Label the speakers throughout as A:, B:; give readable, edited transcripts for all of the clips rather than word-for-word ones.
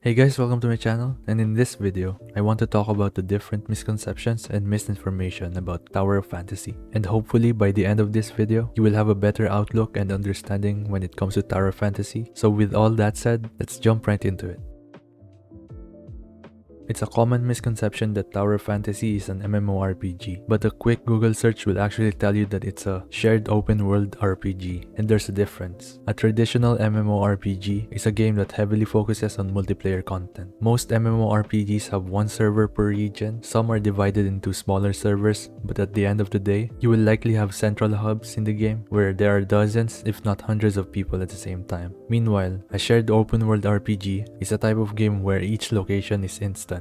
A: Hey guys, welcome to my channel, and in this video, I want to talk about the different misconceptions and misinformation about Tower of Fantasy. And hopefully by the end of this video, you will have a better outlook and understanding when it comes to Tower of Fantasy. So with all that said, let's jump right into it. It's a common misconception that Tower of Fantasy is an MMORPG, but a quick Google search will actually tell you that it's a shared open world RPG, and there's a difference. A traditional MMORPG is a game that heavily focuses on multiplayer content. Most MMORPGs have one server per region, some are divided into smaller servers, but at the end of the day, you will likely have central hubs in the game where there are dozens, if not hundreds of people at the same time. Meanwhile, a shared open world RPG is a type of game where each location is instant,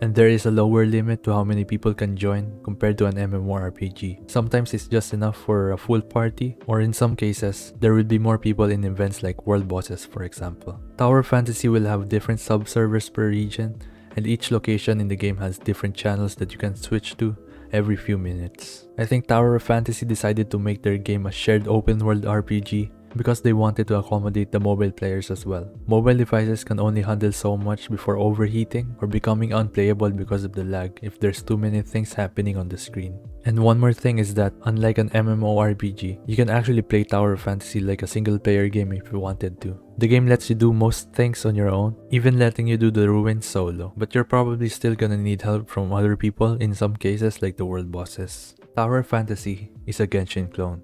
A: and there is a lower limit to how many people can join compared to an MMORPG. Sometimes it's just enough for a full party, or in some cases, there will be more people in events like world bosses, for example. Tower Fantasy will have different sub-servers per region, and each location in the game has different channels that you can switch to every few minutes. I think Tower of Fantasy decided to make their game a shared open world RPG because they wanted to accommodate the mobile players as well. Mobile devices can only handle so much before overheating or becoming unplayable because of the lag if there's too many things happening on the screen. And one more thing is that, unlike an MMORPG, you can actually play Tower of Fantasy like a single player game if you wanted to. The game lets you do most things on your own, even letting you do the ruins solo, but you're probably still gonna need help from other people in some cases like the world bosses. Tower of Fantasy is a Genshin clone.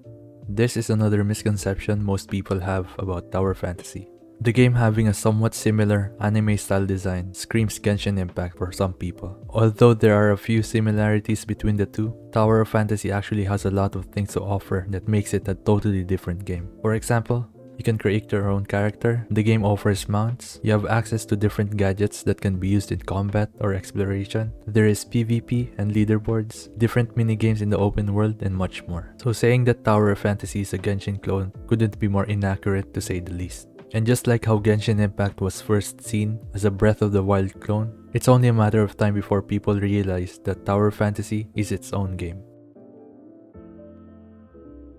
A: This is another misconception most people have about Tower Fantasy. The game having a somewhat similar anime-style design screams Genshin Impact for some people. Although there are a few similarities between the two, Tower of Fantasy actually has a lot of things to offer that makes it a totally different game. For example, you can create your own character, the game offers mounts, you have access to different gadgets that can be used in combat or exploration, there is PvP and leaderboards, different minigames in the open world, and much more. So saying that Tower of Fantasy is a Genshin clone couldn't be more inaccurate to say the least. And just like how Genshin Impact was first seen as a Breath of the Wild clone, it's only a matter of time before people realize that Tower of Fantasy is its own game.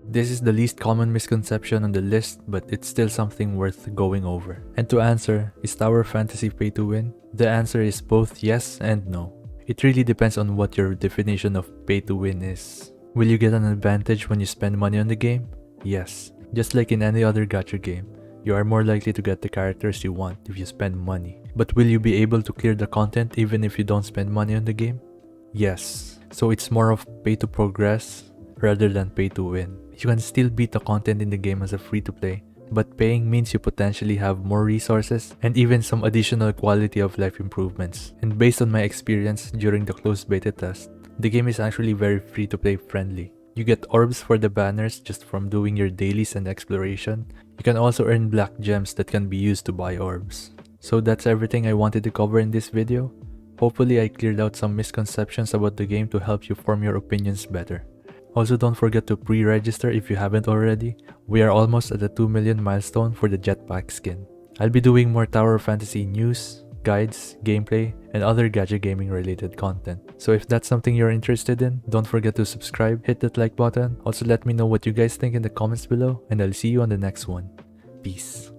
A: This is the least common misconception on the list, but it's still something worth going over. And to answer, is Tower Fantasy pay to win? The answer is both yes and no. It really depends on what your definition of pay to win is. Will you get an advantage when you spend money on the game? Yes. Just like in any other gacha game, you are more likely to get the characters you want if you spend money. But will you be able to clear the content even if you don't spend money on the game? Yes. So it's more of pay to progress rather than pay to win. You can still beat the content in the game as a free-to-play, but paying means you potentially have more resources and even some additional quality of life improvements. And based on my experience during the closed beta test, the game is actually very free-to-play friendly. You get orbs for the banners just from doing your dailies and exploration. You can also earn black gems that can be used to buy orbs. So that's everything I wanted to cover in this video. Hopefully I cleared out some misconceptions about the game to help you form your opinions better. Also, don't forget to pre-register if you haven't already. We are almost at the 2 million milestone for the jetpack skin. I'll be doing more Tower Fantasy news, guides, gameplay, and other gacha gaming related content. So if that's something you're interested in, don't forget to subscribe, hit that like button. Also let me know what you guys think in the comments below, and I'll see you on the next one. Peace.